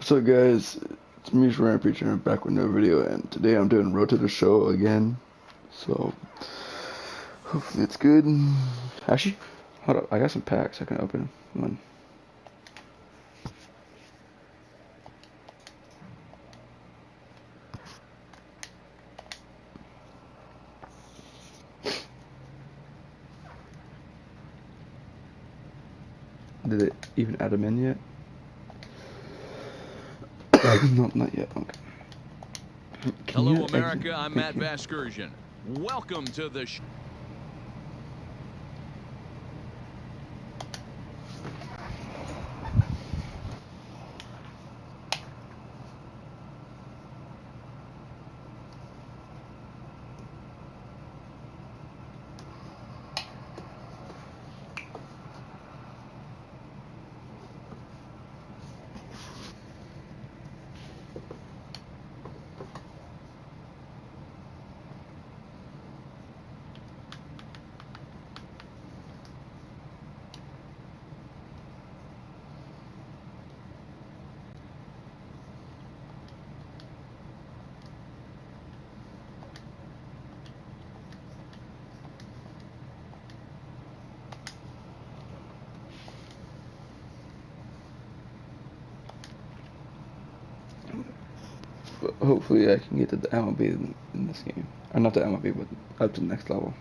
What's up, guys? It's me, Rampage, and I'm back with another video, and today I'm doing Road to the Show again. So, hopefully it's good. Actually, hold up, I got some packs I can open. One. Did it even add them in yet? No, not yet. Okay. Hello, America. I'm Matt Vasgersian. Welcome to the show. Hopefully I can get to the MLB in this game. Or not the MLB, but up to the next level.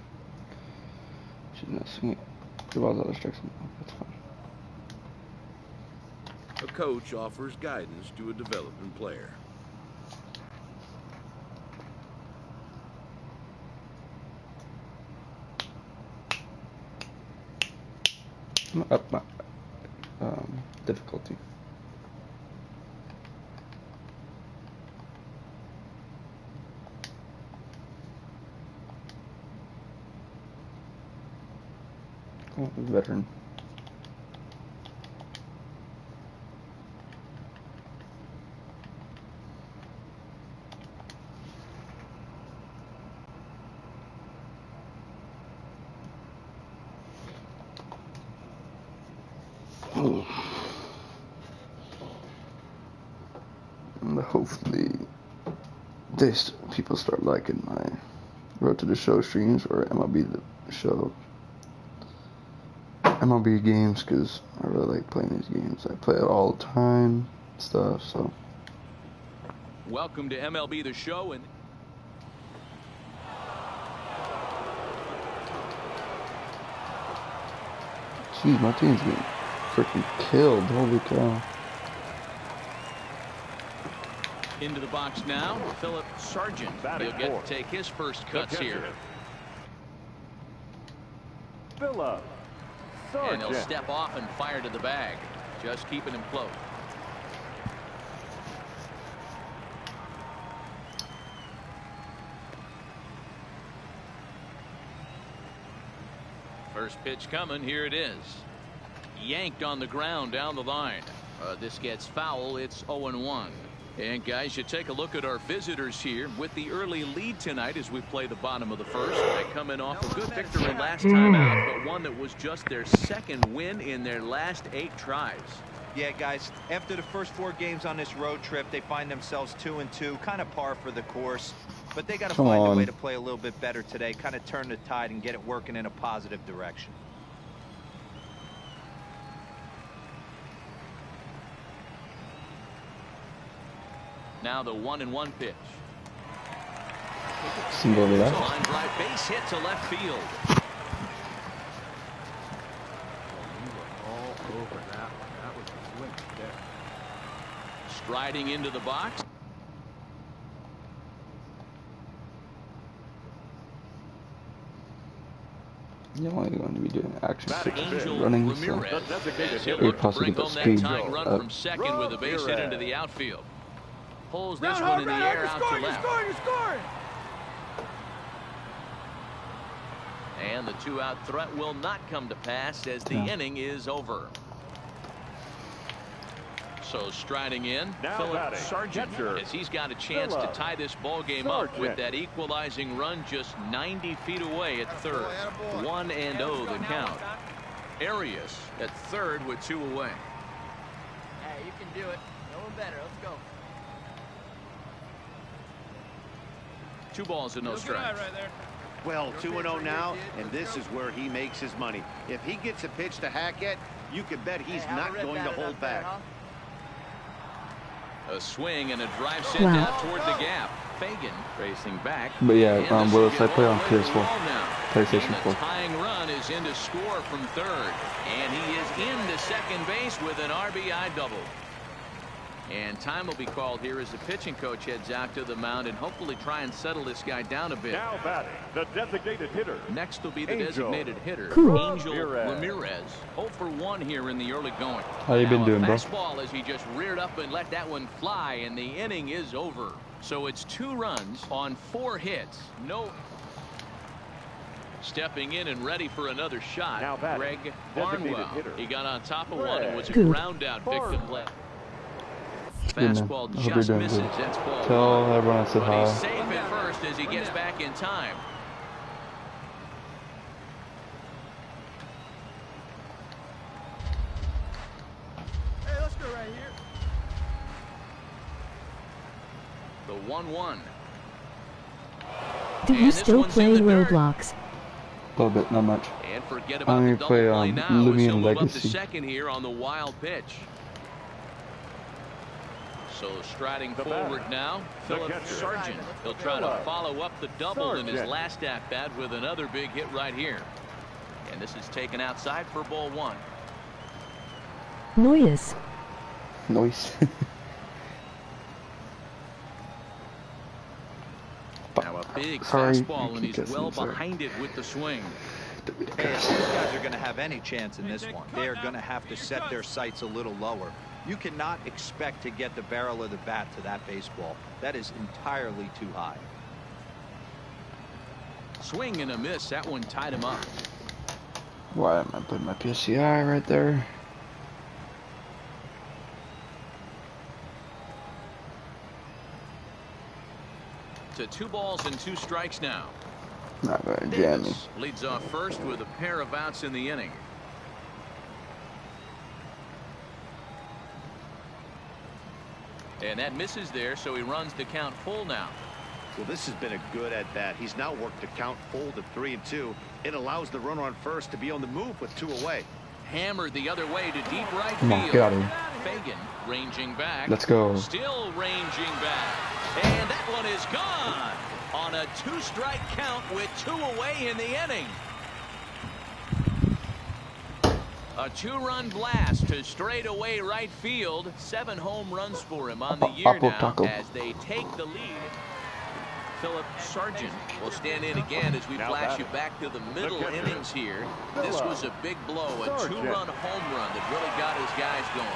Should not swing it. The ball's out of strikes. That's fine. A coach offers guidance to a developing player. Up my difficulty. Oh, veteran. Oh. And hopefully people start liking my Road to the Show streams or MLB the Show. MLB games, because I really like playing these games. I play it all the time, stuff, so. Welcome to MLB the Show. And jeez, my team's getting freaking killed. Holy cow. into the box now, Philip Sargent. He'll get to take his first cuts here. Philip Sargent. And he'll step off and fire to the bag, just keeping him close. First pitch coming. Here it is. Yanked on the ground down the line. This gets foul. It's 0-1. And guys, you take a look at our visitors here with the early lead tonight as we play the bottom of the first. They come in off a good victory last time out, but one that was just their second win in their last 8 tries. Yeah, guys, after the first 4 games on this road trip, they find themselves 2-2, kind of par for the course. But they got to find a way to play a little bit better today, kind of turn the tide and get it working in a positive direction. Now the 1-1 pitch. Single to left. Line drive, base hit to left field. All over that one. That was a swing there. Striding into the box. You're only going to be doing action Angel running, so Ramirez. He'll very look to possibly bring get home the that speed tying run up. from second with a base hit into the outfield. Pulls this one in the air out to left. You're scoring. And the 2-out threat will not come to pass as the inning is over. So striding in, Philip Sargent, as he's got a chance to tie this ball game up with that equalizing run just 90 feet away at third. 1-0 the count. Arias at third with 2 away. Hey, you can do it. No one better. Let's 2 balls and no strikes. Well, 2-0 now, and this is where he makes his money. If he gets a pitch to Hackett, you can bet he's not going to hold back. A swing and a drive sent out toward the gap. Fagan racing back. But yeah, Willis, I play on PS4, PlayStation 4. The tying run is in to score from third, and he is into second base with an RBI double. And time will be called here as the pitching coach heads out to the mound and hopefully try and settle this guy down a bit. Now batting, the designated hitter. Next will be the Angel. designated hitter, Cool. Angel Ramirez. 0 for 1 here in the early going. How you been doing, bro? Fastball as he just reared up and let that one fly, and the inning is over. So it's 2 runs on 4 hits. No. Stepping in and ready for another shot, Now batting, Greg designated Barnwell. hitter. He got on top of one and was a Good. ground out victim left. Good, man. Fastball I hope you're just doing misses. good. That's ball Tell 1. everyone I said But he's hi. safe at first as he gets back in time. Hey, let's go right here. The 1-1. Do And you this still one's play in the dirt. Roblox? A little bit, not much. And forget I about only the double play, play now as Lumion he'll move up to Legacy. second here on the wild pitch. So striding The forward batter, now, the Philip catcher. Sargent. He'll try to follow up the double in his Sargent. last at bat with another big hit right here. And this is taken outside for ball 1. Noise. Noise. Now a big Sorry, fastball, you and keep he's guessing, well sorry. behind it with the swing. Hey, if these guys are going to have any chance in this one, they are going to have to set their sights a little lower. You cannot expect to get the barrel of the bat to that baseball. That is entirely too high. Swing and a miss. That one tied him up. Why am I putting my PSCI right there? To 2 balls and 2 strikes now. Not gonna jam me. Davis leads off first with a pair of outs in the inning. And that misses there, so he runs the count full now. Well, this has been a good at-bat. He's now worked the count full to 3-2. It allows the runner on first to be on the move with 2 away. Hammered the other way to deep right Come on, field. get out of here. Fagan ranging back. Let's go. Still ranging back. And that one is gone on a 2-strike count with 2 away in the inning. A 2-run blast to straightaway right field. 7 home runs for him on the year now as they take the lead. Philip Sargent will stand in again as we flash you back to the middle innings here. This was a big blow, a 2-run home run that really got his guys going.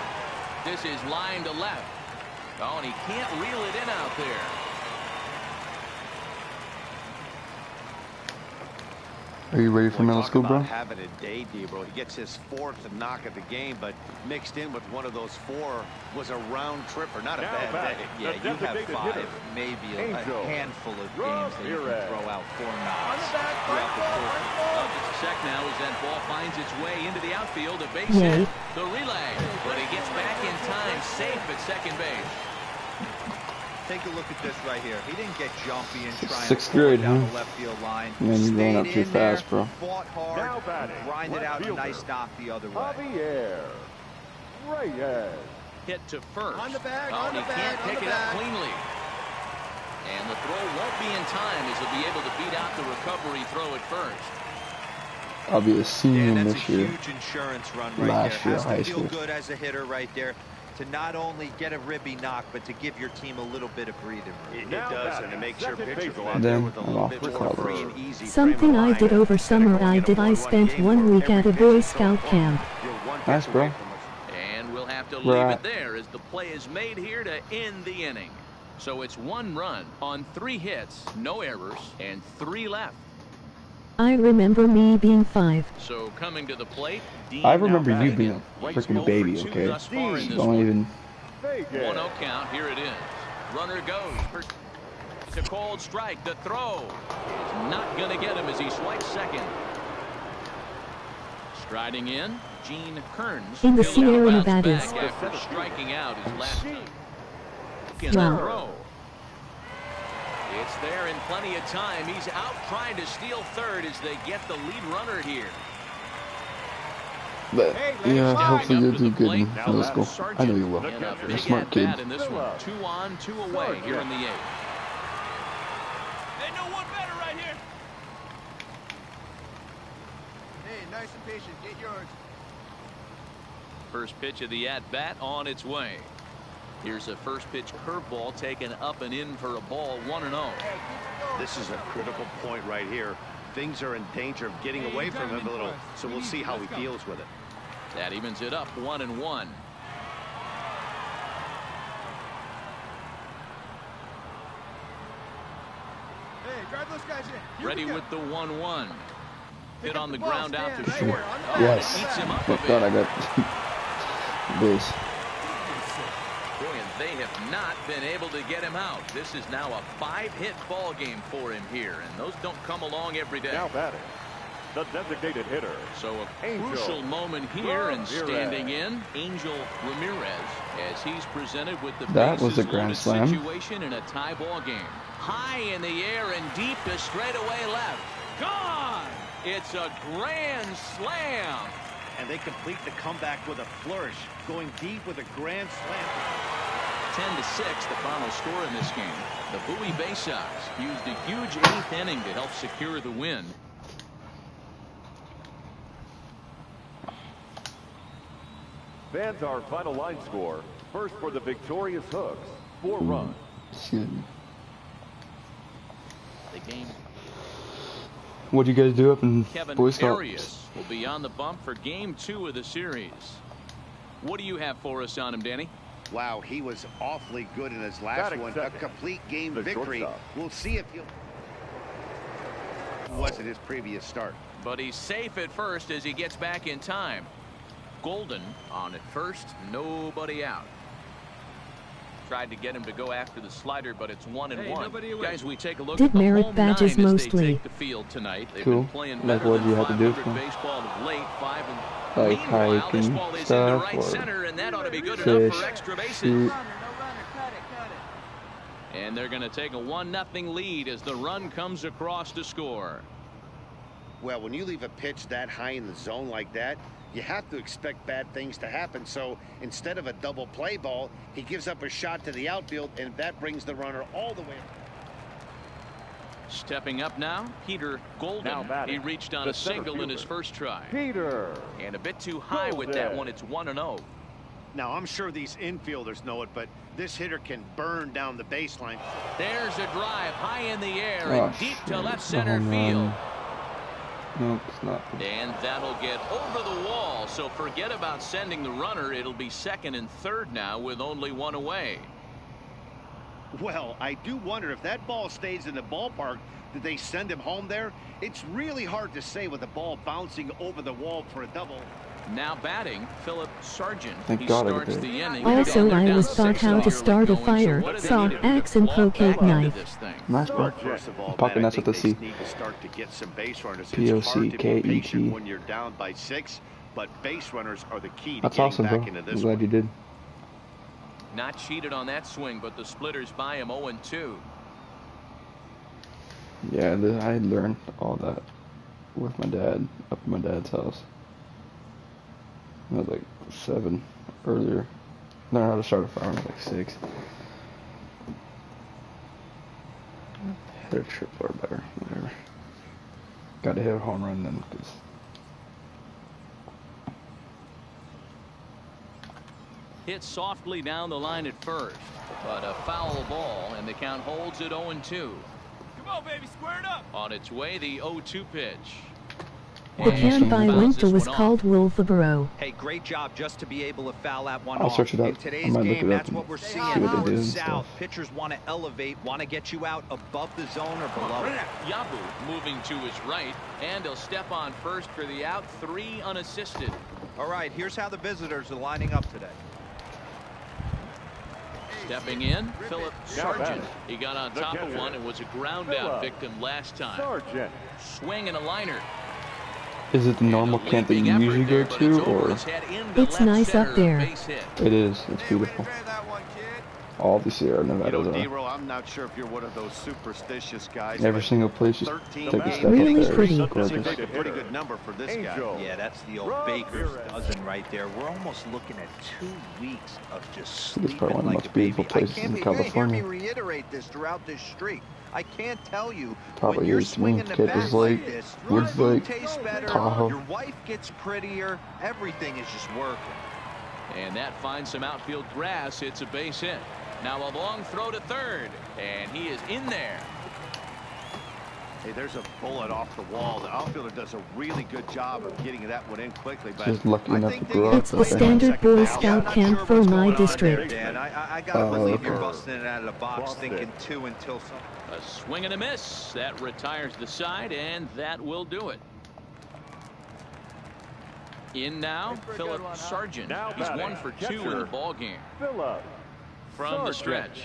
This is line to left. Oh, and he can't reel it in out there. Are you ready for middle school, bro? Having a day, Debro. He gets his 4th knock of the game, but mixed in with one of those 4 was a round tripper. Not a bad day. Yeah, you have 5, maybe a handful of games that you can throw out 4 knocks throughout the course. Up to check now as that ball finds its way into the outfield. A base Yay. hit. The relay, but he gets back in time, safe at second base. Take a look at this right here. He didn't get jumpy and trying Sixth to pull it grade, down huh? the left field line. Man, you're going up Stayed too in there, fast, bro. Fought Now hard, batting, grinded left out a fielder. nice knock the other way. Javier Reyes. Hit to first. On the bag, Oh, on and the he bag, can't on pick the it up bag. cleanly. And the throw won't be in time as he'll be able to beat out the recovery throw at first. I'll be a senior Yeah, that's this a year. huge insurance run right Last there. year, Has high to feel school. good as a hitter right there to not only get a ribby knock, but to give your team a little bit of breathing room. It Now does, batting, and it makes your second pitcher go baseman. out there Then with a I'm little off bit to more college. free and easy. Something I did over summer I did. I spent 1 week at a Boy Scout camp. Nice, bro. And we'll have to Where leave at? it there as the play is made here to end the inning. So it's 1 run on 3 hits, no errors, and 3 left. I remember me being 5. So coming to the plate, Dean I remember you Fagan. being a freaking baby, okay? Thus far in this Don't one. even. 1-0 count. Here it is. Runner goes. It's a cold strike. The throw is not going to get him as he swipes second. Striding in, Gene Kearns. In the He'll Sierra bounce Nevadas. back after striking out his last time. In Wow. the throw. Gets there in plenty of time. He's out trying to steal third as they get the lead runner here. But yeah, hopefully you'll do good in middle school. I know you will. And a You're a big smart kid. at-bat in this one. 2 on, 2 away here in the 8th. Hey, no one better right here. Hey, nice and patient. Get yours. First pitch of the at-bat on its way. Here's a first pitch curveball taken up and in for a ball, 1-0. This is a critical point right here. Things are in danger of getting away from him a little, so we'll see how he deals with it. That evens it up, 1-1. Hey, drive those guys in. Ready with the 1-1. Hit on the ground out to short. Yes. Eats him up a Thank bit. God I got base. Boy, and they have not been able to get him out. This is now a 5-hit ball game for him here, and those don't come along every day. Now batting, the designated hitter. So a Angel crucial moment here, and Ramirez. standing in, Angel Ramirez, as he's presented with the That was a bases grand loaded slam. situation in a tie ball game. High in the air and deep to straightaway left. Gone! It's a grand slam. And they complete the comeback with a flourish, going deep with a grand slam. 10-6, the final score in this game. The Bowie Bay Sox used a huge 8th inning to help secure the win. Fans, our final line score. First for the victorious Hooks, 4 runs. Excuse me. The game. What do you guys do up in Kevin Boy Scouts? Arias will be on the bump for game 2 of the series. What do you have for us on him, Danny? Wow, he was awfully good in his last Batting one. second, A complete game the victory. shortstop. We'll see if he'll... wasn't his previous start. But he's safe at first as he gets back in time. Golden on at first, nobody out. Tried to get him to go after the slider, but it's 1-1. Guys, we take a look Did at the merit home badges 9 as mostly. they take the field tonight. They've Cool. been playing Like, better what than do you have to do 500 for 'em? baseball of late. 5 and Like meanwhile, this hiking ball is in the stuff right or center, and that ought to be good fish, enough for extra bases. shoot. No runner. Cut it. And they're going to take a 1-0 lead as the run comes across to score. Well, when you leave a pitch that high in the zone like that, you have to expect bad things to happen. So instead of a double play ball, he gives up a shot to the outfield, and that brings the runner all the way. Stepping up now, Peter Golden. Now batting, He reached on the a single center in his fielder. first try. Peter. And a bit too high with that one. It's 1-0. Now, I'm sure these infielders know it, but this hitter can burn down the baseline. There's a drive high in the air Oh, and deep to shit. left It's a center home field. run. Nope, it's not. And that'll get over the wall. So forget about sending the runner. It'll be second and third now with only one away. Well, I do wonder if that ball stays in the ballpark, did they send him home there? It's really hard to say with the ball bouncing over the wall for a double. Now batting, Philip Sargent. Thank He God I starts did. the inning. Also, They're I down was taught 6 how to early start a going, so fire. what do they Saw need to do axe to and claw back croquet into knife. this thing? Nice bro. First of all, Popping man, I that's what think they they see. need to start to get some base runners. It's POC, hard to be KET. patient when you're down by 6, but base runners are the key to That's getting awesome, back bro. into I'm this glad one. you did. Not cheated on that swing, but the splitters by him 0-2. Yeah, I learned all that with my dad up at my dad's house. I was like 7 earlier. Learned how to start a fire when I was like 6. Hit a triple or better, whatever. Got to hit a home run then, because Hit softly down the line at first, but a foul ball, and the count holds at 0-2. Come on, baby, square it up. On its way, the 0-2 pitch. The And can by fouls Winter this was one off. called Wolfboro. Hey, great job just to be able to foul that one I'll off. search it up. In I today's might look game, it up that's and what we're see seeing. what they do North and south, stuff. pitchers want to elevate, want to get you out above the zone or below it. Yabu moving to his right, and he'll step on first for the out, 3 unassisted. All right, here's how the visitors are lining up today. Stepping in, Philip Sargent. batting, He got on the top of catcher, one and was a ground out victim last time. Sargent. Swing and a liner. is it the normal And a camp that you leaping usually effort go there, but to, it's over or his head into It's left nice center, up there. base hit. it is? It's beautiful. That one, kid. All the Sierra You know, Nevadas are. D-Row, I'm not sure if you're one of those superstitious guys. Every but single place you 13 take a games step up Really there pretty. is seems gorgeous. like a pretty good number for this guy. Yeah, that's the old Baker's dozen right there. We're almost looking at 2 weeks of just I think it's sleeping probably one of the like most a beautiful baby. places in You're gonna hear California. me reiterate this throughout this streak. I can't tell you, Probably when you're is to me. swinging the Campus bat Lake, like this, Woods your Lake, food tastes better, Tahoe. your wife gets prettier, everything is just working. And that finds some outfield grass. It's a base hit. Now a long throw to third, and he is in there. Hey, there's a bullet off the wall. The outfielder does a really good job of getting that one in quickly. But Just lucky I enough think to they grow get up It's with the that. standard Boy Yeah, I'm Scout not camp sure for what's my going on district. there, Dan. I gotta Oh, believe you're okay. busting it out of the box, thinking 2 until some. A swing and a miss. That retires the side, and that will do it. In now, Philip Sargent. Now He's batting, 1 for 2 in catcher. the ball game. Philip From the Sargent. stretch.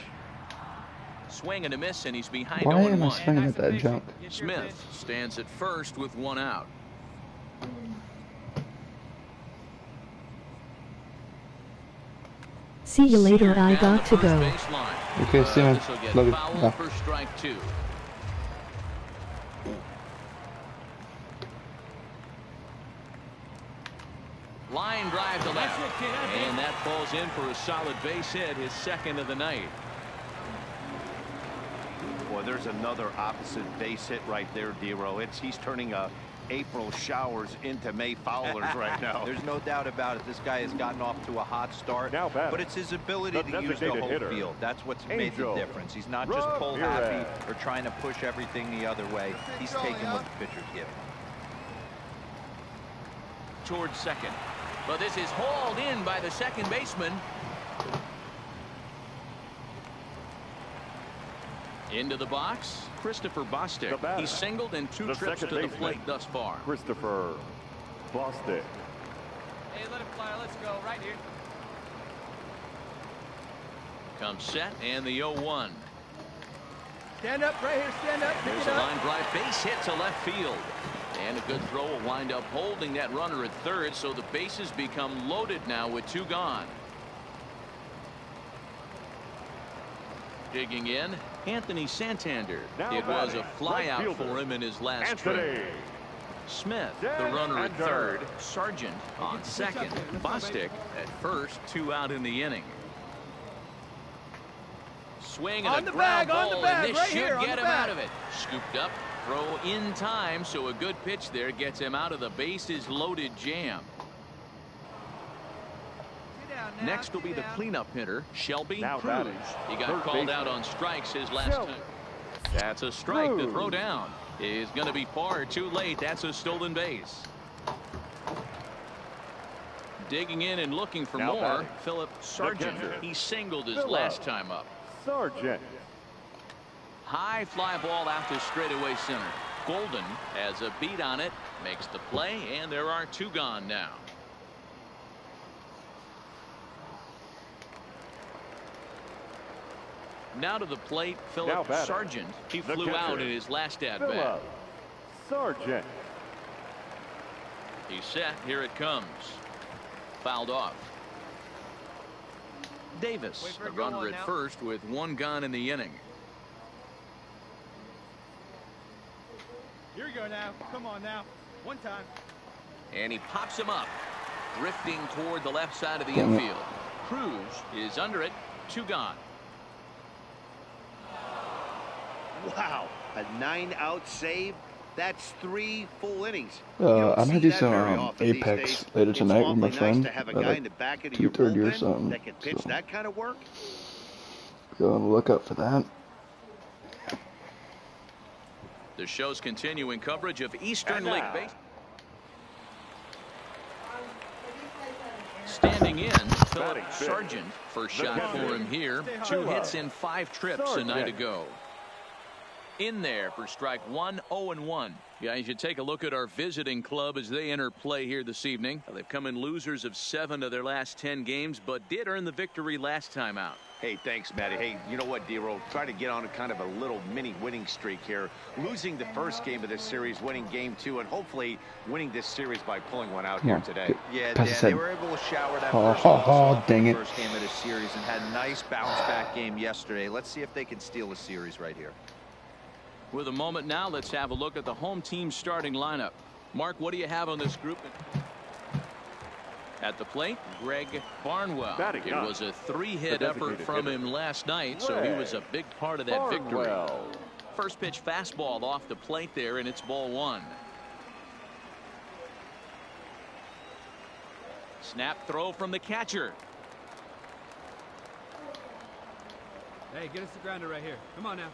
Swing and a miss, and he's behind Why am I 0-1. swinging at that junk? Smith stands at first with 1 out. See you later, I Down got the to first go. baseline. Okay, see man. This'll get Love you. foul Yeah. for strike 2. Line drive to left, and that falls in for a solid base hit, his second of the night. Boy, there's another opposite base hit right there, D-Row. He's turning April showers into May foulers right now. There's no doubt about it. This guy has gotten off to a hot start, Now batting, but it's his ability the to use the designated whole hitter, field. That's what's made the Angel difference. He's not just pull Ramirez. happy or trying to push everything the other way. He's taking what the pitcher's giving. Towards second. But this is hauled in by the second baseman. Into the box, Christopher Bostic. The batter, He's singled in 2 the trips to second the baseman, plate thus far. Christopher Bostic. Hey, let it fly. Let's go. Right here. Comes set, and the 0-1. Stand up right here. Stand up. Pick There's it a up. line drive base hit to left field. And a good throw will wind up holding that runner at third, so the bases become loaded now with 2 gone. Digging in, Anthony Santander. Now It was a batting, fly right out fielder, for him in his last Anthony trip. Smith, the runner at Santander. third. Sargent on second. Bostic at first, 2 out in the inning. Swing and On a the ground bag, on the ball, bag, and this right should here, on get the him out bag. of it. Scooped up, throw in time, so a good pitch there gets him out of the bases loaded jam. Get down now, Next will get be the down. cleanup hitter, Shelby Now Cruz. batting, He got third called baseman, out on strikes his last Shelby time. That's a strike. The Cruz. throw down is going to be far too late. That's a stolen base. Digging in and looking for Now more, batting, Philip Sargent. catcher, He singled his Philip last time up. Sargent. High fly ball out to straightaway center. Golden has a beat on it, makes the play, and there are 2 gone now. Now to the plate, Now Philip batting, Sargent. He the flew out catcher, in his last at bat. Philip Sargent. He's set. Here it comes. Fouled off. Davis, Wait for the it to go runner on at now. first with 1 gone in the inning. Here we go now. Come on now. One time. And he pops him up, drifting toward the left side of the Damn it. infield. Cruz is under it. 2 gone. Wow, a 9-out save. That's 3 full innings. I might do some Apex later tonight with my friend. To have a guy Like in the back of 2:30 your or bullpen something. that can pitch So that kind of work. go on the lookout for that. The show's continuing coverage of Eastern And League now. Baseball. Standing in, Philip Batting fifth, Sargent. First the shot catcher, for him here. Stay high. 2 hits in 5 trips a night Sargent. ago. In there for strike 1, 0-1. Guys, you take a look at our visiting club as they enter play here this evening. They've come in losers of 7 of their last 10 games, but did earn the victory last time out. Hey, thanks, Matty. Hey, you know what, D-Roll? Try to get on a kind of a little mini winning streak here. Losing the first game of this series, winning game 2, and hopefully winning this series by pulling one out here today. Yeah, Pass Dan, his they head. were able to shower that Oh, first loss off dang in the it. first game of this series and had a nice bounce-back game yesterday. Let's see if they can steal a series right here. With a moment now, let's have a look at the home team starting lineup. Mark, what do you have on this group? At the plate, Greg Barnwell. It was a 3-hit effort from him last night, so he was a big part of that victory. First pitch fastball off the plate there, and it's ball 1. Snap throw from the catcher. Hey, get us the grounder right here. Come on now.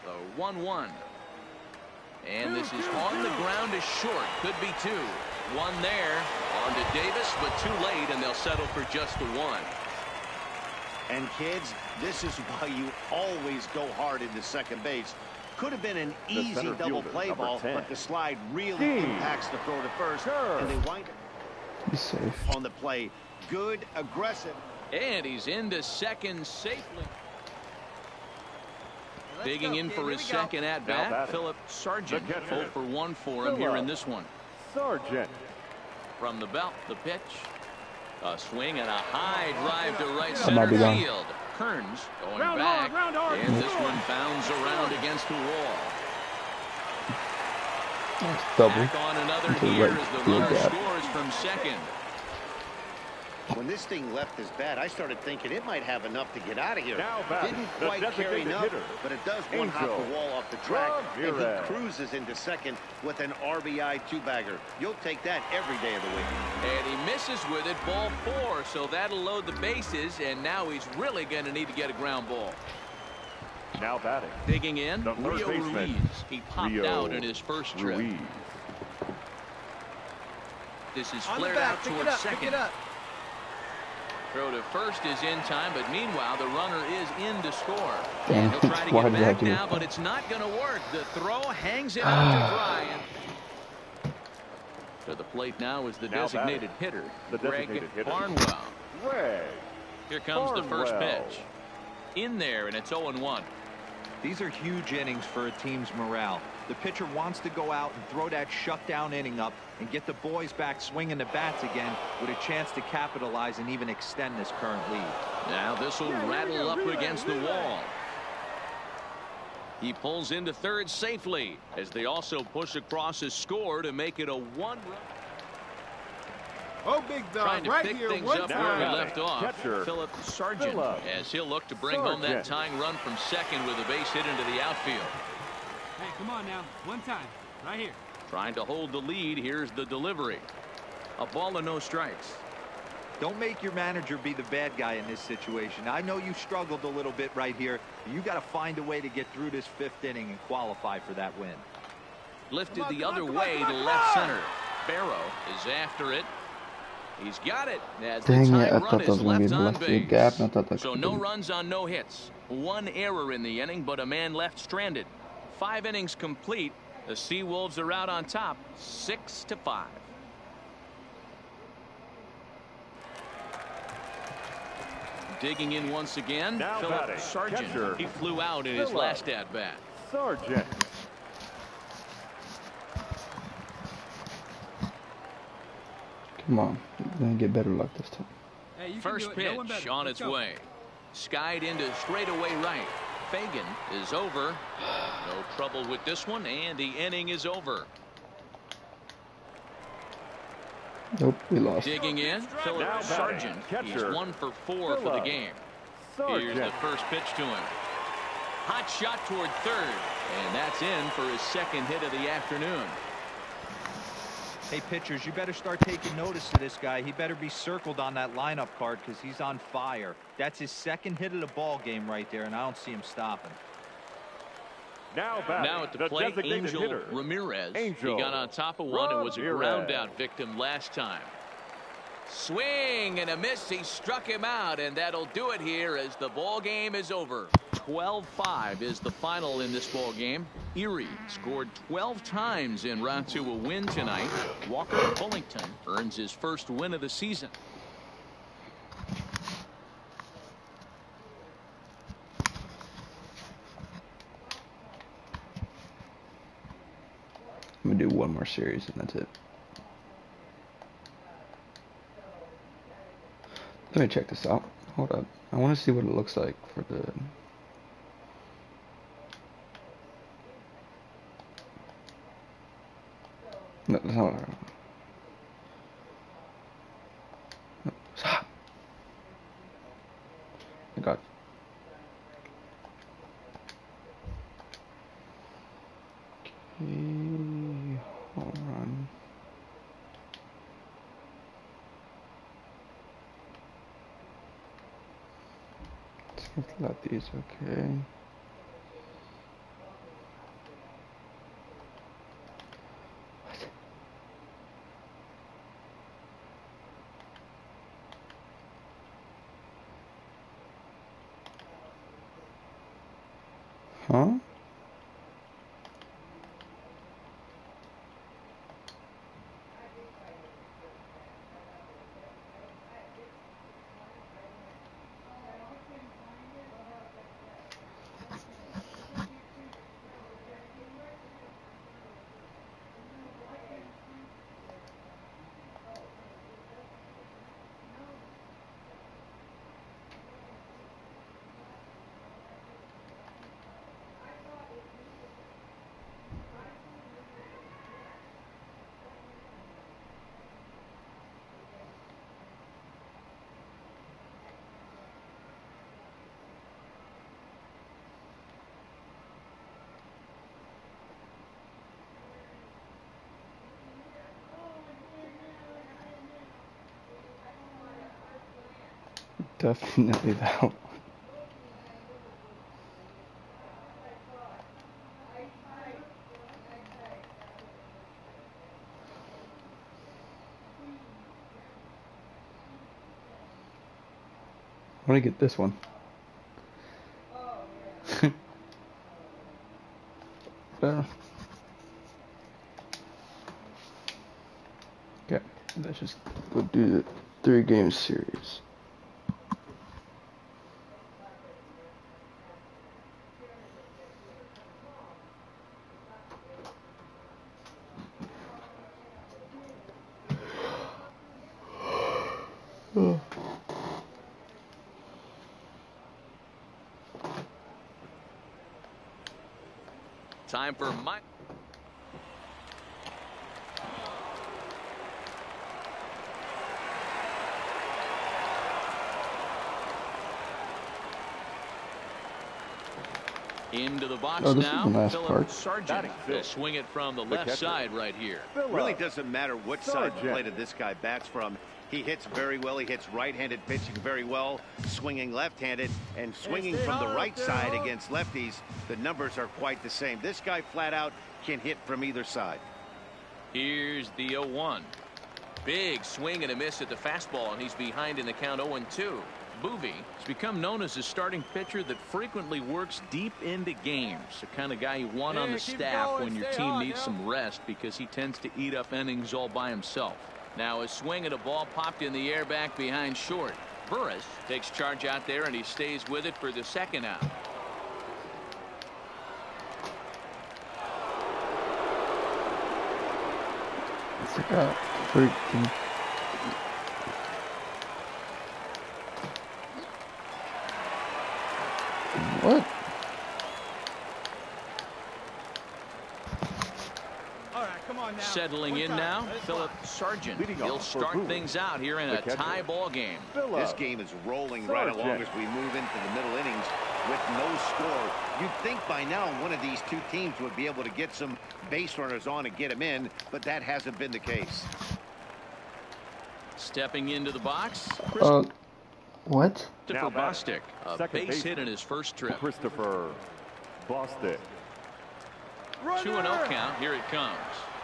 The 1-1. And this is on the ground is short. Could be 2. 1 there. On to Davis, but too late, and they'll settle for just the 1. And kids, this is why you always go hard into second base. Could have been an easy double play ball, but the slide really impacts the throw to first, and they wind up He's safe. on the play. Good, aggressive. And he's into second safely. Digging in for his second at bat, Philip Sargent. 0 for 1 for him here in this one. Sargent. From the belt, the pitch. A swing and a high drive to right might be center gone. field. Kearns going Round back, hard. and this one bounds around against the wall. That's double. Back on another Into here right as the field runner gap. scores from second. When this thing left his bat, I started thinking it might have enough to get out of here. Now batting, Didn't the quite carry designated enough, hitter, but it does one hop Angel the wall off the track, and he Ramirez. cruises into second with an RBI 2-bagger. You'll take that every day of the week. And he misses with it, ball 4, so that'll load the bases, and now he's really going to need to get a ground ball. Now batting. Digging in, The third Rio baseman, Ruiz. He popped Rio out in his first trip. Ruiz. This is On the flared back, out pick it towards up, pick second. it up. Throw to first is in time, but meanwhile the runner is in to score. Damn He'll it. try to Why get did I back do now, it? but it's not going to work. The throw hangs it out to dry. And to the plate now is the Now designated batting. hitter, The Greg designated hitter. Barnwell. Greg Here comes the first Barnwell. pitch. In there, and it's 0-1. These are huge innings for a team's morale. The pitcher wants to go out and throw that shutdown inning up and get the boys back swinging the bats again with a chance to capitalize and even extend this current lead. Now this will rattle up against the wall. He pulls into third safely as they also push across his score to make it a 1-run. Oh, big Trying dog, to right pick here, things one up where we time. left off. Catcher, Philip Sargent, Philip as he'll look to bring home that Sargent. tying run from second with a base hit into the outfield. Hey, come on now, one time, right here. Trying to hold the lead. Here's the delivery. A ball and no strikes. Don't make your manager be the bad guy in this situation. I know you struggled a little bit right here. You got to find a way to get through this 5th inning and qualify for that win. Lifted the come on, other come on, way come on, to come left on. center. Barrow is after it. He's got it as Dang the it, I tying thought run that is was going to left be on left field base. gap, and I thought that So could no be. runs on no hits. 1 error in the inning, but a man left stranded. 5 innings complete. The Seawolves are out on top, 6-5. Digging in once again, Now Philip batting, Sargent. catcher, He flew out in his Philip last at bat. Sargent. Come on. We're going to get better luck this time. Hey, you First can do it. No one pitch better. on Let's its go. way. Skied into straightaway right. Fagan is over. No trouble with this one, and the inning is over. Nope, we lost. Digging in, Philip Now batting, Sargent. He's catcher, 1 for 4 for the Philip game. Here's Sargent. the first pitch to him. Hot shot toward third, and that's in for his second hit of the afternoon. Hey, pitchers, you better start taking notice of this guy. He better be circled on that lineup card because he's on fire. That's his second hit of the ball game right there, and I don't see him stopping. Now batting, Now at the plate, designated Angel hitter, Ramirez. Angel He got on top of one and was a Ramirez. ground out victim last time. Swing and a miss. He struck him out, and that'll do it here as the ball game is over. 12-5 is the final in this ball game. Erie scored 12 times en route to a win tonight. Walker Bullington earns his first win of the season. I'm gonna do one more series and that's it. Let me check this out. Hold up. I want to see what it looks like for the... No, that's not what I... No, stop. I got... Okay, hold on. Let these, okay. Huh? Definitely that one. I want to get this one. Okay, let's just go do the 3-game series. Time for Mike. Into the box now. Philip Sargent will swing it from the left side right here. It really doesn't matter what side of the plate this guy bats from. He hits very well. He hits right-handed pitching very well, swinging left-handed and swinging from the right side against lefties. The numbers are quite the same. This guy flat out can hit from either side. Here's the 0-1. Big swing and a miss at the fastball, and he's behind in the count 0-2. Boovie has become known as a starting pitcher that frequently works deep into games. The kind of guy you want on the staff when your team needs some rest because he tends to eat up innings all by himself. Now a swing and a ball popped in the air back behind short. Burris takes charge out there and he stays with it for the second out. It's like a freaking... What? All right, come on now. Settling in now, Philip Sargent. He'll start things out here in a tie ball game. This game is rolling right along as we move into the middle innings with no score. You'd think by now one of these two teams would be able to get some base runners on and get them in, but that hasn't been the case. Stepping into the box, What? Christopher Bostic, a base hit in his first trip. Christopher Bostic. 2-0 count. Here it comes.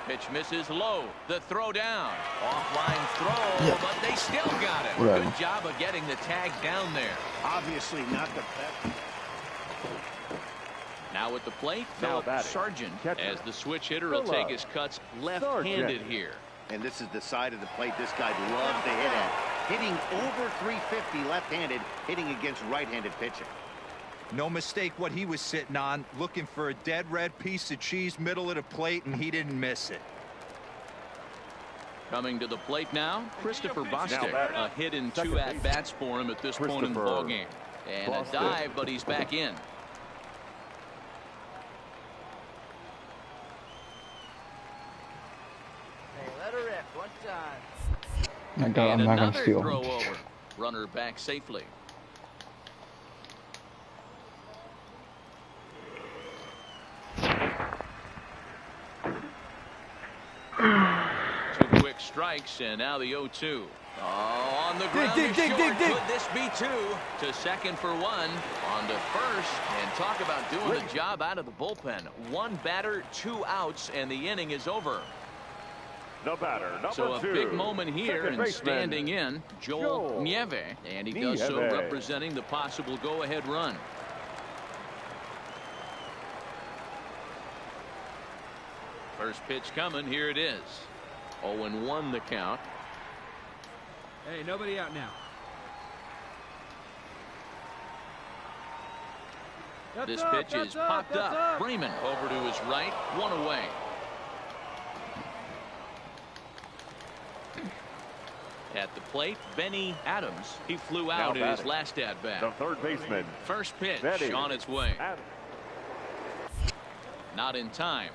Pitch misses low. The throw down. Offline throw, but they still got it. Right. Good job of getting the tag down there. Obviously not the best. Now at the plate, Philip Sargent, as the switch hitter will take his cuts left-handed here. And this is the side of the plate this guy loves to hit at. Hitting over 350 left-handed, hitting against right-handed pitching. No mistake what he was sitting on, looking for a dead red piece of cheese middle of the plate, and he didn't miss it. Coming to the plate now, Christopher Bostic. A hit in 2 at-bats for him at this point in the ballgame. And a dive, but he's back in. Hey, let her rip one time. I'm not gonna steal. Throw over. Runner back safely. Two quick strikes, and now the 0-2. Oh, on the ground. Dig. Could this be 2? To second for 1. On to first. And talk about doing the job out of the bullpen. 1 batter, 2 outs, and the inning is over. The batter, number 2. So a big moment here, and standing in, Joel Nieve. And he does so representing the possible go-ahead run. First pitch coming. Here it is. 0-1 the count. Hey, nobody out now. This pitch is popped up. Freeman over to his right. 1 away. At the plate, Benny Adams. He flew out in his last at-bat. The third baseman. First pitch Benny on its way. Adams. Not in time.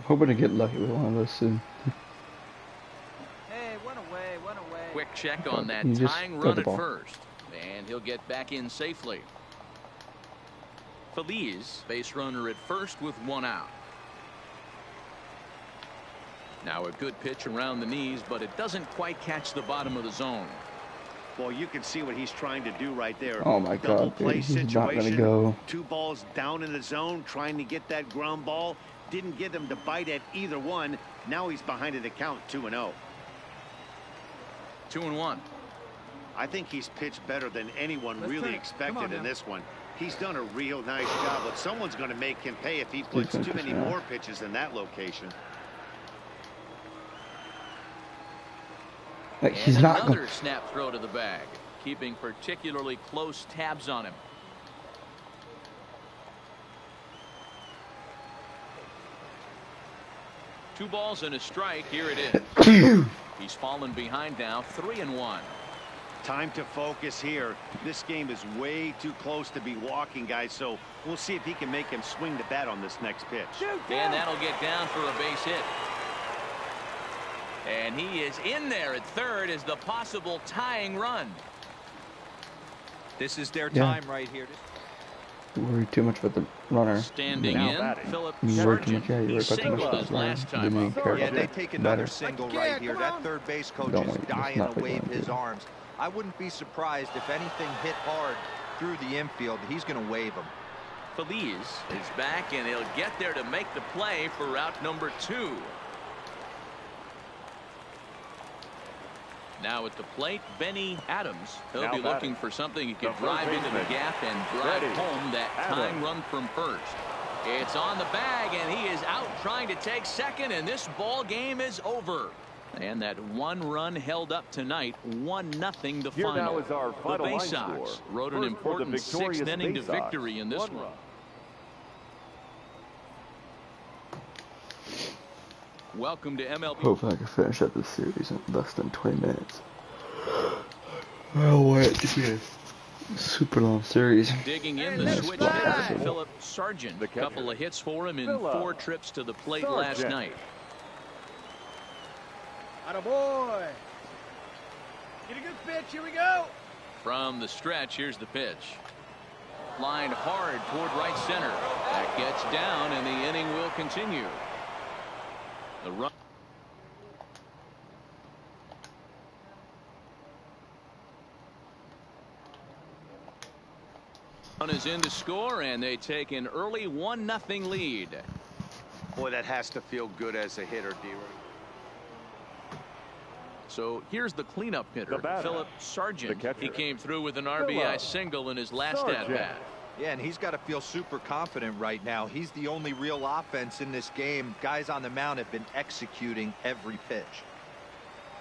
Hoping to get lucky with one of those soon. Hey, one away. Quick check on that tying run at first. And he'll get back in safely. Feliz, base runner at first with 1 out. Now a good pitch around the knees, but it doesn't quite catch the bottom of the zone. Well, you can see what he's trying to do right there. Oh my God, dude, he's not gonna go. 2 balls down in the zone, trying to get that ground ball. Didn't get him to bite at either one. Now he's behind the count, 2-0. 2-1. I think he's pitched better than anyone really expected in this one. He's done a real nice job, but someone's going to make him pay if he puts too many more pitches in that location. Like, he's not another snap throw to the bag, keeping particularly close tabs on him. Two balls and a strike. Here it is. He's fallen behind now, 3-1. Time to focus here. This game is way too close to be walking, guys, so we'll see if he can make him swing the bat on this next pitch. And that'll get down for a base hit. And he is in there at third as the possible tying run. This is their time right here. Worry too much about the runner. Standing in, Philip Sargent. He singled his last time up. Yeah, they take another single right here. That third base coach is dying to wave his arms. I wouldn't be surprised if anything hit hard through the infield. He's going to wave him. Feliz is back, and he'll get there to make the play for route number 2. Now at the plate, Benny Adams. He'll be looking for something he can drive into the gap and drive home that tying run from first. It's on the bag, and he is out trying to take second, and this ball game is over. And that one run held up tonight, 1-0 the final. Now is our final the Bay Sox wrote an important 6th inning to victory in this one. Welcome to MLB. Hopefully I can finish up this series in less than 20 minutes. Oh, wait, this is a super long series. Digging in the switch hitter, Philip Sargent. A couple of hits for him in 4 trips to the plate last night. Attaboy. Get a good pitch. Here we go. From the stretch, here's the pitch. Lined hard toward right center. That gets down, and the inning will continue. The run is in to score, and they take an early 1-0 lead. Boy, that has to feel good as a hitter, D-Ray. So here's the cleanup hitter, Philip Sargent. He came through with an RBI single in his last at-bat. Yeah, and he's got to feel super confident right now. He's the only real offense in this game. Guys on the mound have been executing every pitch.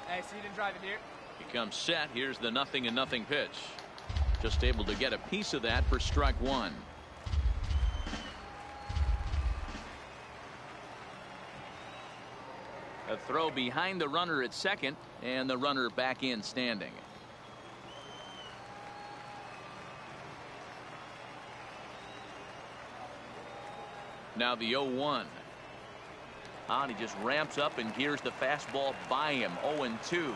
Hey, so you didn't drive it here? He comes set. Here's the 0-0 pitch. Just able to get a piece of that for strike one. A throw behind the runner at second, and the runner back in standing. Now the 0-1. And he just ramps up and gears the fastball by him. 0-2.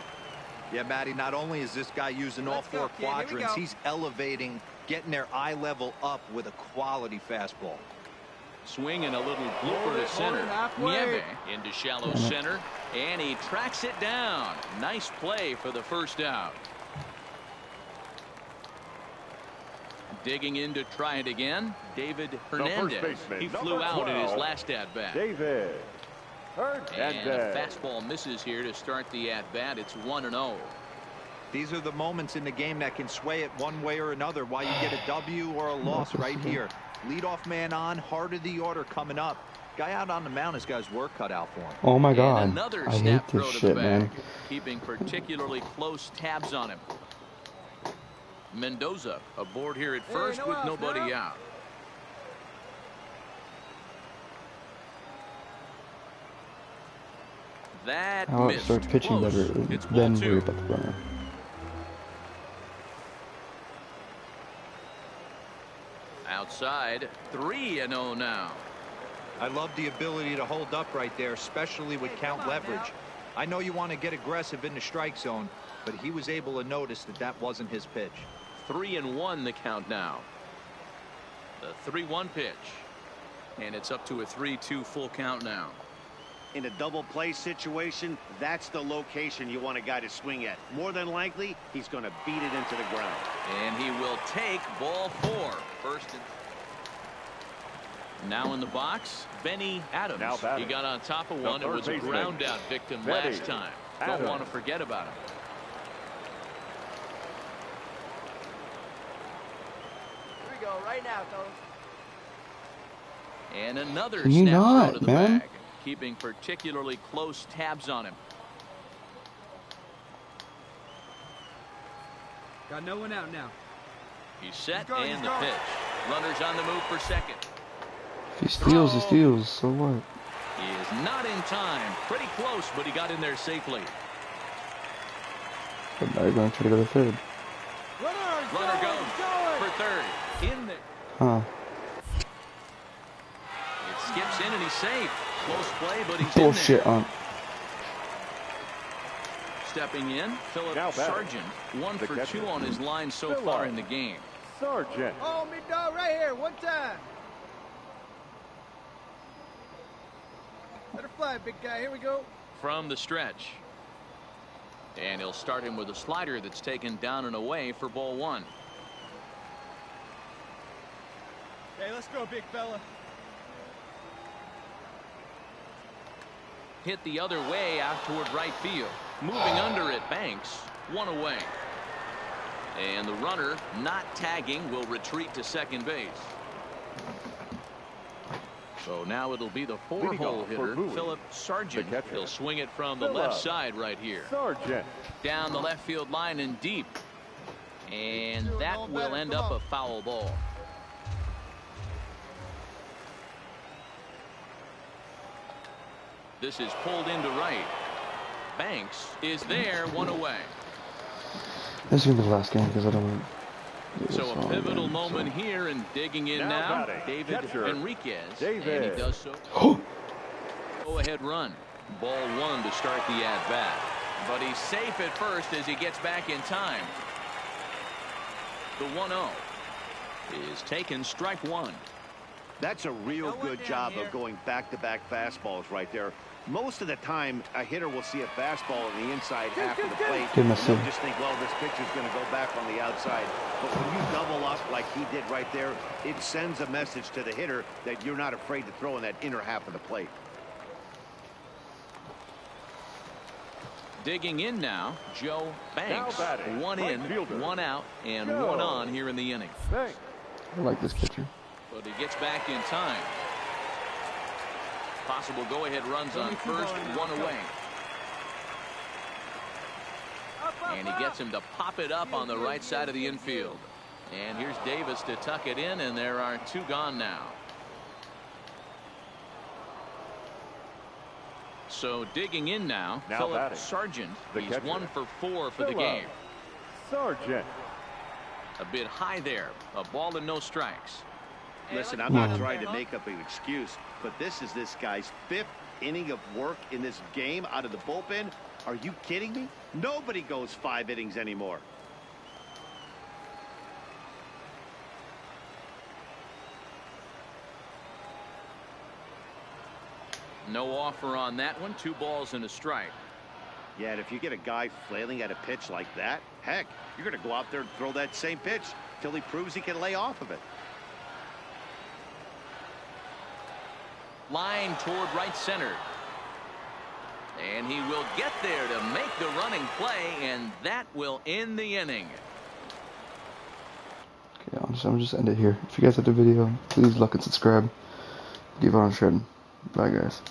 Yeah, Matty, not only is this guy using all four quadrants, he's elevating, getting their eye level up with a quality fastball. Swing and a little blooper to center. Nieve into shallow center, and he tracks it down. Nice play for the first out. Digging in to try it again, David Hernandez. He flew out in his last at-bat. David And a fastball misses here to start the at-bat. It's 1-0. These are the moments in the game that can sway it one way or another, why you get a W or a loss right here. Leadoff man on, heart of the order coming up. Guy out on the mound has got his work cut out for him. Oh my God, and another I snap hate throw this to shit, the man. bag, keeping particularly close tabs on him. Mendoza aboard here at first with nobody out. That How it missed. starts pitching Close. better, It's then ball worry two. about the runner. Outside, 3-0 now. I love the ability to hold up right there, especially with count leverage. I know you want to get aggressive in the strike zone, but he was able to notice that that wasn't his pitch. 3-1 the count now. The 3-1 pitch. And it's up to a 3-2 full count now. In a double play situation, that's the location you want a guy to swing at. More than likely, he's going to beat it into the ground. And he will take ball 4. First and now in the box, Benny Adams. He got on top of one. It was a ground out victim last time. Don't want to forget about him. Here we go, right now, fellas. And another Can you snap not, throw to the man? bag, keeping particularly close tabs on him. Got no one out now. He's set and the pitch. Runners on the move for second. If he steals, he steals. So what? He is not in time. Pretty close, but he got in there safely. But now you're going to try to go to third. Runner goes for third. In there. Huh. It skips in and he's safe. Close play, but he's Bullshit in there. on. Stepping in, Philip Sargent. 1 for 2 on his line so far in the game. Sargent. Oh, me dog, right here, one time. Let her fly, big guy. Here we go. From the stretch. And he'll start him with a slider that's taken down and away for ball 1. Hey, let's go, big fella. Hit the other way out toward right field. Moving under it, Banks. 1 away. And the runner, not tagging, will retreat to second base. So now it'll be the 4-hole hitter, Philip Sargent. He'll swing it from the left side right here. Sargent. Down the left field line and deep. And that will end up a foul ball. This is pulled into right. Banks is there, 1 away. This is going to be the last game because I don't want to. So a pivotal moment here, and digging in now, David Enriquez. And he does so. Go ahead run. Ball 1 to start the at-bat. But he's safe at first as he gets back in time. The 1-0 is taken, strike 1. That's a real good job of going back-to-back fastballs right there. Most of the time, a hitter will see a fastball on the inside half of the plate, and they'll just think, well, this pitcher's going to go back on the outside. But when you double up like he did right there, it sends a message to the hitter that you're not afraid to throw in that inner half of the plate. digging in now, Joe Banks. Now batting, One right in, fielder, one out, and Joe one on here in the inning. Banks. I like this pitcher. But he gets back in time. Possible go-ahead runs on first, one away. And he gets him to pop it up on the right side of the infield. And here's Davis to tuck it in, and there are two gone now. So digging in now, Philip batting, Sargent. the He's catcher, 1 for 4 for the Philip game. Sargent. A bit high there. A ball and no strikes. Listen, I'm not trying to make up an excuse, but this is this guy's 5th inning of work in this game out of the bullpen. Are you kidding me? Nobody goes 5 innings anymore. No offer on that one. 2 balls and a strike. Yeah, and if you get a guy flailing at a pitch like that, heck, you're going to go out there and throw that same pitch till he proves he can lay off of it. Line toward right center. And he will get there to make the running play, and that will end the inning. Okay, I'm gonna just end it here. If you guys like the video, please like and subscribe. Keep on shredding. Bye, guys.